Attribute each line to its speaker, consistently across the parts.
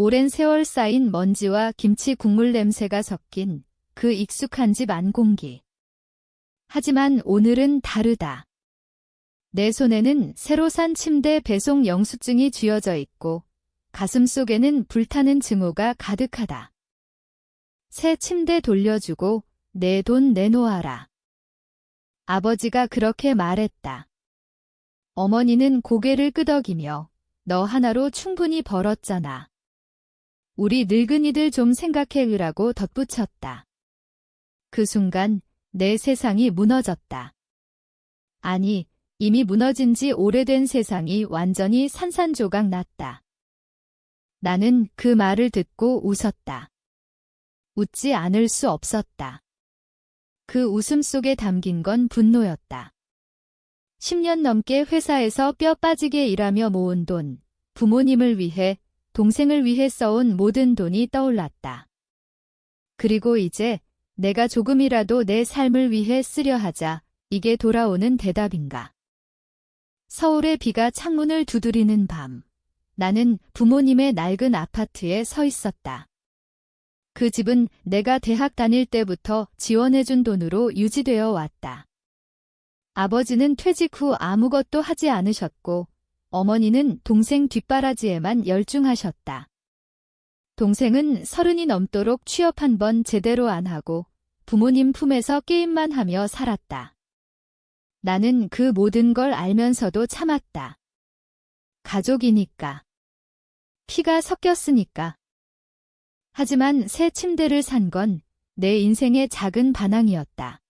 Speaker 1: 오랜 세월 쌓인 먼지와 김치 국물 냄새가 섞인 그 익숙한 집 안 공기. 하지만 오늘은 다르다. 내 손에는 새로 산 침대 배송 영수증이 쥐어져 있고 가슴 속에는 불타는 증오가 가득하다. 새 침대 돌려주고 내 돈 내놓아라. 아버지가 그렇게 말했다. 어머니는 고개를 끄덕이며 너 하나로 충분히 벌었잖아. 우리 늙은이들 좀 생각해으라고 덧붙였다. 그 순간 내 세상이 무너졌다. 아니, 이미 무너진 지 오래된 세상이 완전히 산산조각 났다. 나는 그 말을 듣고 웃었다. 웃지 않을 수 없었다. 그 웃음 속에 담긴 건 분노였다. 10년 넘게 회사에서 뼈 빠지게 일하며 모은 돈, 부모님을 위해, 동생을 위해 써온 모든 돈이 떠올랐다. 그리고 이제 내가 조금이라도 내 삶을 위해 쓰려 하자 이게 돌아오는 대답인가. 서울의 비가 창문을 두드리는 밤, 나는 부모님의 낡은 아파트에 서 있었다. 그 집은 내가 대학 다닐 때부터 지원해준 돈으로 유지되어 왔다. 아버지는 퇴직 후 아무것도 하지 않으셨고 어머니는 동생 뒷바라지에만 열중하셨다. 동생은 30이 넘도록 취업 한 번 제대로 안 하고 부모님 품에서 게임만 하며 살았다. 나는 그 모든 걸 알면서도 참았다. 가족이니까. 피가 섞였으니까. 하지만 새 침대를 산 건 내 인생의 작은 반항이었다.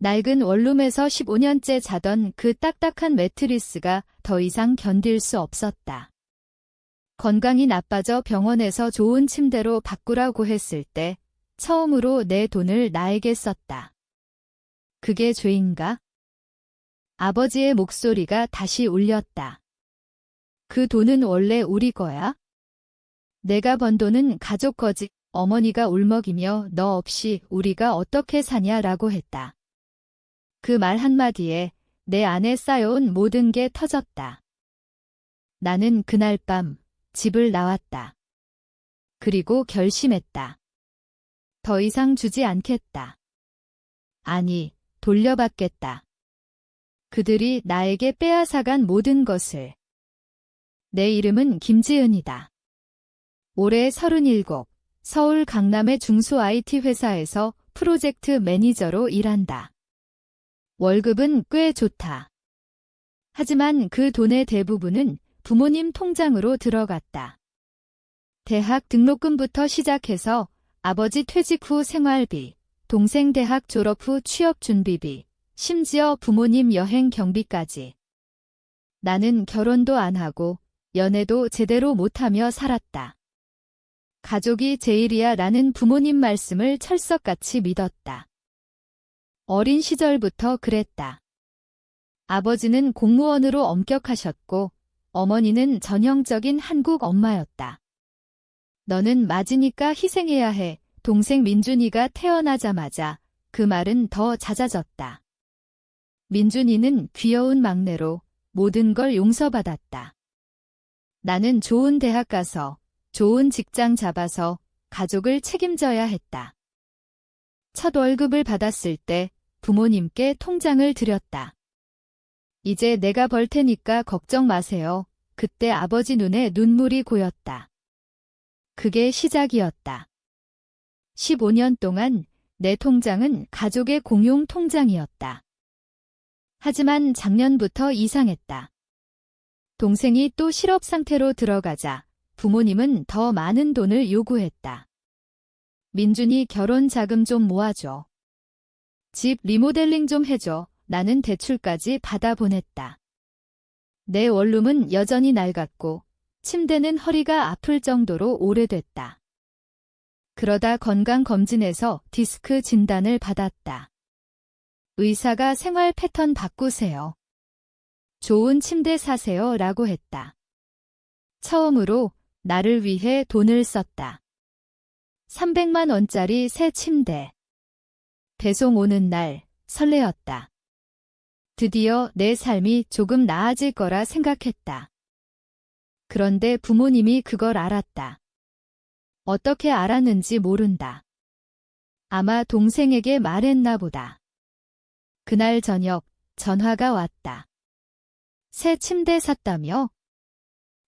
Speaker 1: 낡은 원룸에서 15년째 자던 그 딱딱한 매트리스가 더 이상 견딜 수 없었다. 건강이 나빠져 병원에서 좋은 침대로 바꾸라고 했을 때 처음으로 내 돈을 나에게 썼다. 그게 죄인가? 아버지의 목소리가 다시 울렸다. 그 돈은 원래 우리 거야? 내가 번 돈은 가족 거지. 어머니가 울먹이며 너 없이 우리가 어떻게 사냐라고 했다. 그 말 한마디에 내 안에 쌓여온 모든 게 터졌다. 나는 그날 밤 집을 나왔다. 그리고 결심했다. 더 이상 주지 않겠다. 아니, 돌려받겠다. 그들이 나에게 빼앗아간 모든 것을. 내 이름은 김지은이다. 올해 37, 서울 강남의 중소 IT 회사에서 프로젝트 매니저로 일한다. 월급은 꽤 좋다. 하지만 그 돈의 대부분은 부모님 통장으로 들어갔다. 대학 등록금부터 시작해서 아버지 퇴직 후 생활비, 동생 대학 졸업 후 취업 준비비, 심지어 부모님 여행 경비까지. 나는 결혼도 안 하고 연애도 제대로 못하며 살았다. 가족이 제일이야 라는 부모님 말씀을 철석같이 믿었다. 어린 시절부터 그랬다. 아버지는 공무원으로 엄격하셨고 어머니는 전형적인 한국 엄마였다. 너는 맞으니까 희생해야 해. 동생 민준이가 태어나자마자 그 말은 더 잦아졌다. 민준이는 귀여운 막내로 모든 걸 용서받았다. 나는 좋은 대학 가서 좋은 직장 잡아서 가족을 책임져야 했다. 첫 월급을 받았을 때 부모님께 통장을 드렸다. 이제 내가 벌 테니까 걱정 마세요. 그때 아버지 눈에 눈물이 고였다. 그게 시작이었다. 15년 동안 내 통장은 가족의 공용 통장이었다. 하지만 작년부터 이상했다. 동생이 또 실업 상태로 들어가자 부모님은 더 많은 돈을 요구했다. 민준이 결혼 자금 좀 모아줘. 집 리모델링 좀 해줘. 나는 대출까지 받아보냈다. 내 원룸은 여전히 낡았고 침대는 허리가 아플 정도로 오래됐다. 그러다 건강검진에서 디스크 진단을 받았다. 의사가 생활 패턴 바꾸세요. 좋은 침대 사세요 라고 했다. 처음으로 나를 위해 돈을 썼다. 300만 원짜리 새 침대. 배송 오는 날 설레었다. 드디어 내 삶이 조금 나아질 거라 생각했다. 그런데 부모님이 그걸 알았다. 어떻게 알았는지 모른다. 아마 동생에게 말했나 보다. 그날 저녁 전화가 왔다. 새 침대 샀다며?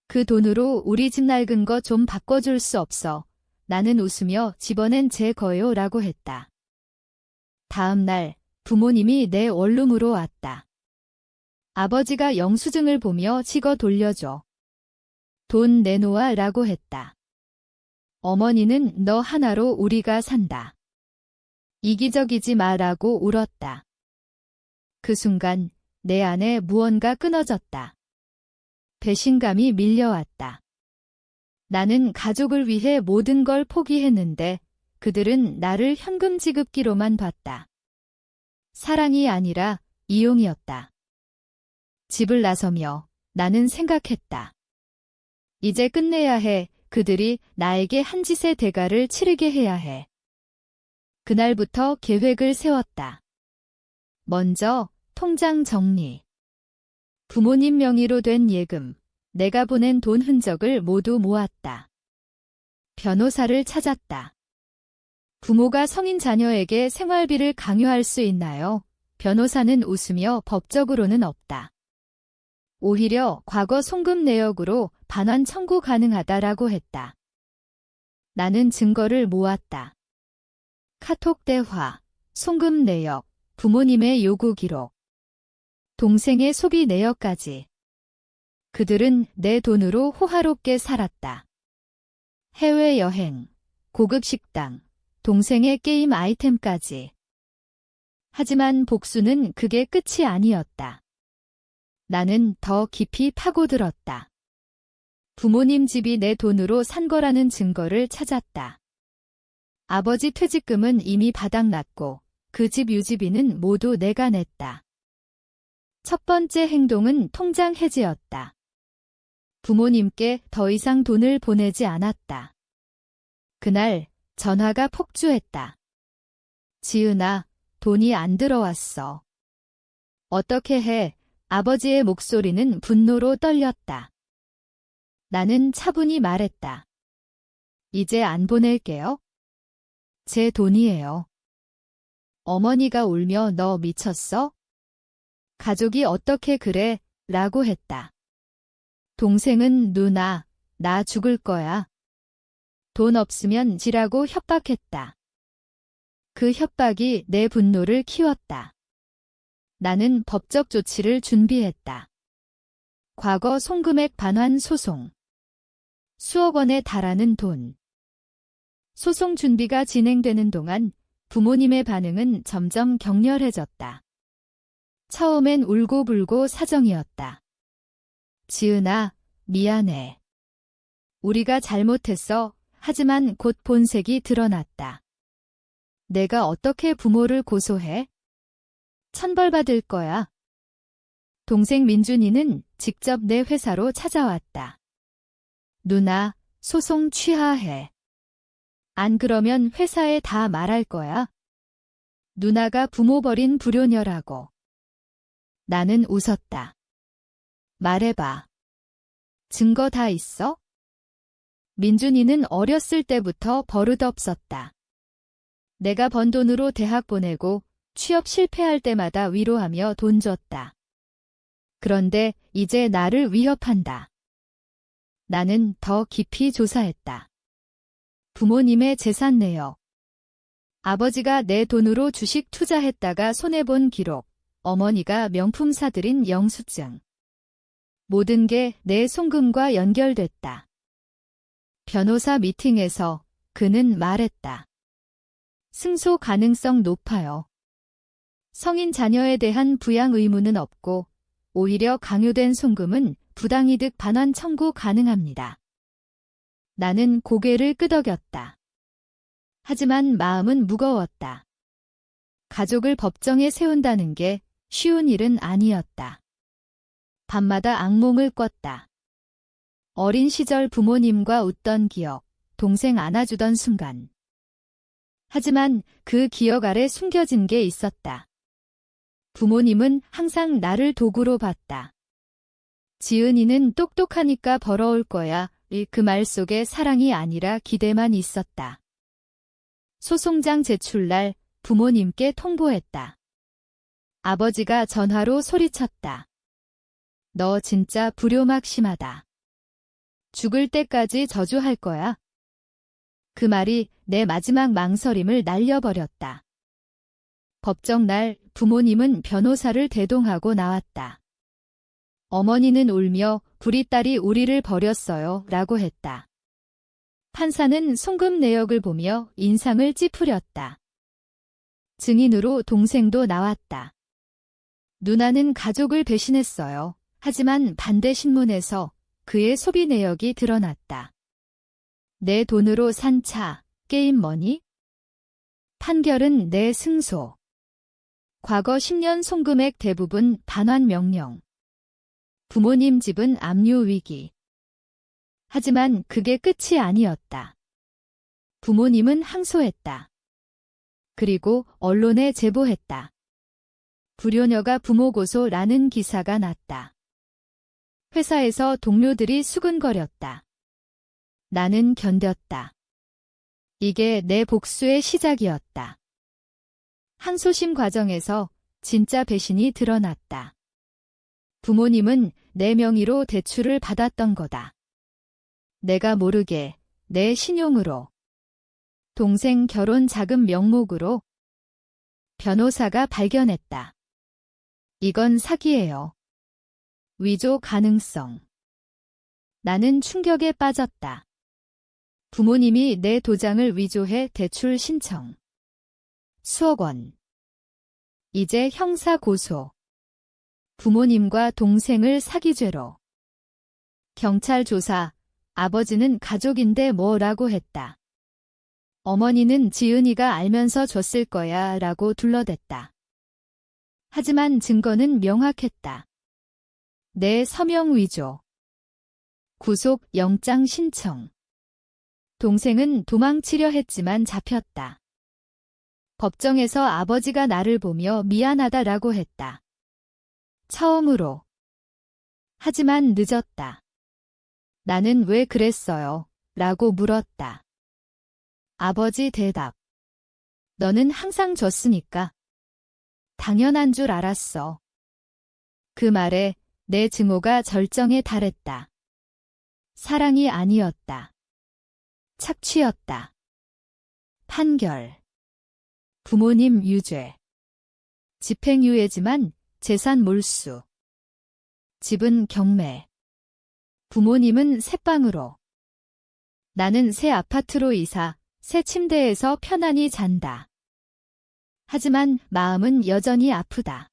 Speaker 1: 그 돈으로 우리 집 낡은 거 좀 바꿔줄 수 없어. 나는 웃으며 집어낸 제 거요 라고 했다. 다음 날 부모님이 내 원룸으로 왔다. 아버지가 영수증을 보며 찍어 돌려줘. 돈 내놓아 라고 했다. 어머니는 너 하나로 우리가 산다. 이기적이지 마라고 울었다. 그 순간 내 안에 무언가 끊어졌다. 배신감이 밀려왔다. 나는 가족을 위해 모든 걸 포기했는데 그들은 나를 현금 지급기로만 봤다. 사랑이 아니라 이용이었다. 집을 나서며 나는 생각했다. 이제 끝내야 해. 그들이 나에게 한 짓의 대가를 치르게 해야 해. 그날부터 계획을 세웠다. 먼저 통장 정리. 부모님 명의로 된 예금, 내가 보낸 돈 흔적을 모두 모았다. 변호사를 찾았다. 부모가 성인 자녀에게 생활비를 강요할 수 있나요? 변호사는 웃으며 법적으로는 없다. 오히려 과거 송금 내역으로 반환 청구 가능하다라고 했다. 나는 증거를 모았다. 카톡 대화, 송금 내역, 부모님의 요구 기록, 동생의 소비 내역까지. 그들은 내 돈으로 호화롭게 살았다. 해외여행, 고급 식당, 동생의 게임 아이템까지. 하지만 복수는 그게 끝이 아니었다. 나는 더 깊이 파고들었다. 부모님 집이 내 돈으로 산 거라는 증거를 찾았다. 아버지 퇴직금은 이미 바닥났고 그 집 유지비는 모두 내가 냈다. 첫 번째 행동은 통장 해지였다. 부모님께 더 이상 돈을 보내지 않았다. 그날 전화가 폭주했다. 지은아, 돈이 안 들어왔어. 어떻게 해? 아버지의 목소리는 분노로 떨렸다. 나는 차분히 말했다. 이제 안 보낼게요. 제 돈이에요. 어머니가 울며 너 미쳤어? 가족이 어떻게 그래? 라고 했다. 동생은 누나, 나 죽을 거야. 돈 없으면 지라고 협박했다. 그 협박이 내 분노를 키웠다. 나는 법적 조치를 준비했다. 과거 송금액 반환 소송. 수억 원에 달하는 돈. 소송 준비가 진행되는 동안 부모님의 반응은 점점 격렬해졌다. 처음엔 울고불고 사정이었다. 지은아, 미안해. 우리가 잘못했어. 하지만 곧 본색이 드러났다. 내가 어떻게 부모를 고소해? 천벌받을 거야. 동생 민준이는 직접 내 회사로 찾아왔다. 누나, 소송 취하해. 안 그러면 회사에 다 말할 거야. 누나가 부모 버린 불효녀라고. 나는 웃었다. 말해봐. 증거 다 있어? 민준이는 어렸을 때부터 버릇없었다. 내가 번 돈으로 대학 보내고 취업 실패할 때마다 위로하며 돈 줬다. 그런데 이제 나를 위협한다. 나는 더 깊이 조사했다. 부모님의 재산 내역. 아버지가 내 돈으로 주식 투자했다가 손해본 기록. 어머니가 명품 사들인 영수증. 모든 게 내 송금과 연결됐다. 변호사 미팅에서 그는 말했다. 승소 가능성 높아요. 성인 자녀에 대한 부양 의무는 없고 오히려 강요된 송금은 부당이득 반환 청구 가능합니다. 나는 고개를 끄덕였다. 하지만 마음은 무거웠다. 가족을 법정에 세운다는 게 쉬운 일은 아니었다. 밤마다 악몽을 꿨다. 어린 시절 부모님과 웃던 기억, 동생 안아주던 순간. 하지만 그 기억 아래 숨겨진 게 있었다. 부모님은 항상 나를 도구로 봤다. 지은이는 똑똑하니까 벌어올 거야. 그 말 속에 사랑이 아니라 기대만 있었다. 소송장 제출날 부모님께 통보했다. 아버지가 전화로 소리쳤다. 너 진짜 불효막 심하다. 죽을 때까지 저주할 거야. 그 말이 내 마지막 망설임을 날려버렸다. 법정날 부모님은 변호사를 대동하고 나왔다. 어머니는 울며 우리 딸이 우리를 버렸어요 라고 했다. 판사는 송금 내역을 보며 인상을 찌푸렸다. 증인으로 동생도 나왔다. 누나는 가족을 배신했어요. 하지만 반대 신문에서 그의 소비 내역이 드러났다. 내 돈으로 산 차, 게임 머니? 판결은 내 승소. 과거 10년 송금액 대부분 반환 명령. 부모님 집은 압류 위기. 하지만 그게 끝이 아니었다. 부모님은 항소했다. 그리고 언론에 제보했다. 불효녀가 부모 고소라는 기사가 났다. 회사에서 동료들이 수근거렸다. 나는 견뎠다. 이게 내 복수의 시작이었다. 항소심 과정에서 진짜 배신이 드러났다. 부모님은 내 명의로 대출을 받았던 거다. 내가 모르게 내 신용으로. 동생 결혼 자금 명목으로. 변호사가 발견했다. 이건 사기예요. 위조 가능성. 나는 충격에 빠졌다. 부모님이 내 도장을 위조해 대출 신청. 수억 원. 이제 형사 고소. 부모님과 동생을 사기죄로. 경찰 조사. 아버지는 가족인데 뭐라고 했다. 어머니는 지은이가 알면서 줬을 거야 라고 둘러댔다. 하지만 증거는 명확했다. 내 서명 위조. 구속 영장 신청. 동생은 도망치려 했지만 잡혔다. 법정에서 아버지가 나를 보며 미안하다라고 했다. 처음으로. 하지만 늦었다. 나는 왜 그랬어요? 라고 물었다. 아버지 대답. 너는 항상 졌으니까. 당연한 줄 알았어. 그 말에 내 증오가 절정에 달했다. 사랑이 아니었다. 착취였다. 판결. 부모님 유죄. 집행유예지만 재산 몰수. 집은 경매. 부모님은 새방으로. 나는 새 아파트로 이사, 새 침대에서 편안히 잔다. 하지만 마음은 여전히 아프다.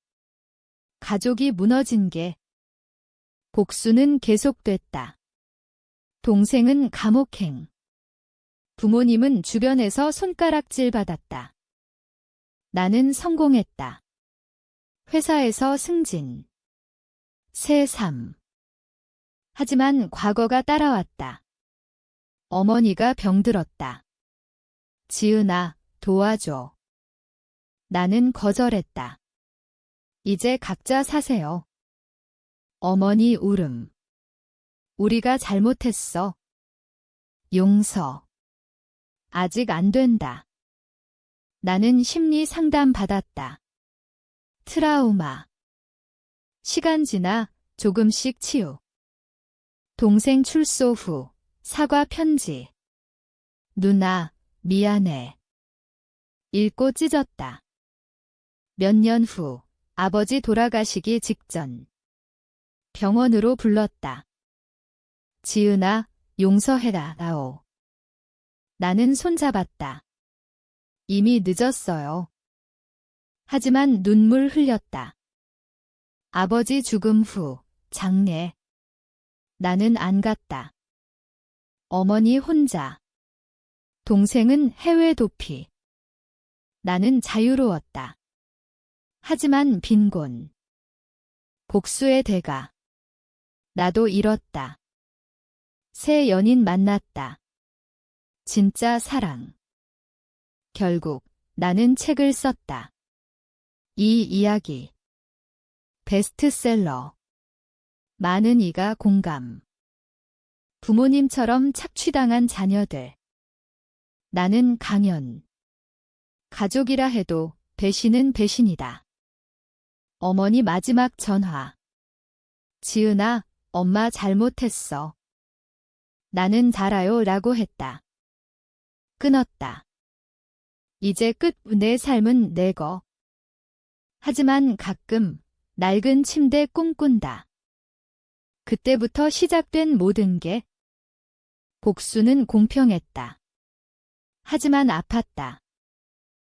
Speaker 1: 가족이 무너진 게. 복수는 계속됐다. 동생은 감옥행. 부모님은 주변에서 손가락질 받았다. 나는 성공했다. 회사에서 승진. 새 삶. 하지만 과거가 따라왔다. 어머니가 병들었다. 지은아, 도와줘. 나는 거절했다. 이제 각자 사세요. 어머니 울음. 우리가 잘못했어. 용서. 아직 안 된다. 나는 심리 상담 받았다. 트라우마. 시간 지나 조금씩 치유. 동생 출소 후 사과 편지. 누나, 미안해. 읽고 찢었다. 몇 년 후 아버지 돌아가시기 직전. 병원으로 불렀다. 지은아, 용서해라, 라오. 나는 손잡았다. 이미 늦었어요. 하지만 눈물 흘렸다. 아버지 죽음 후 장례. 나는 안 갔다. 어머니 혼자. 동생은 해외 도피. 나는 자유로웠다. 하지만 빈곤. 복수의 대가. 나도 잃었다. 새 연인 만났다. 진짜 사랑. 결국 나는 책을 썼다. 이 이야기. 베스트셀러. 많은 이가 공감. 부모님처럼 착취당한 자녀들. 나는 강연. 가족이라 해도 배신은 배신이다. 어머니 마지막 전화. 지은아, 엄마 잘못했어. 나는 알아요 라고 했다. 끊었다. 이제 끝 내 삶은 내 거. 하지만 가끔 낡은 침대 꿈꾼다. 그때부터 시작된 모든 게 복수는 공평했다. 하지만 아팠다.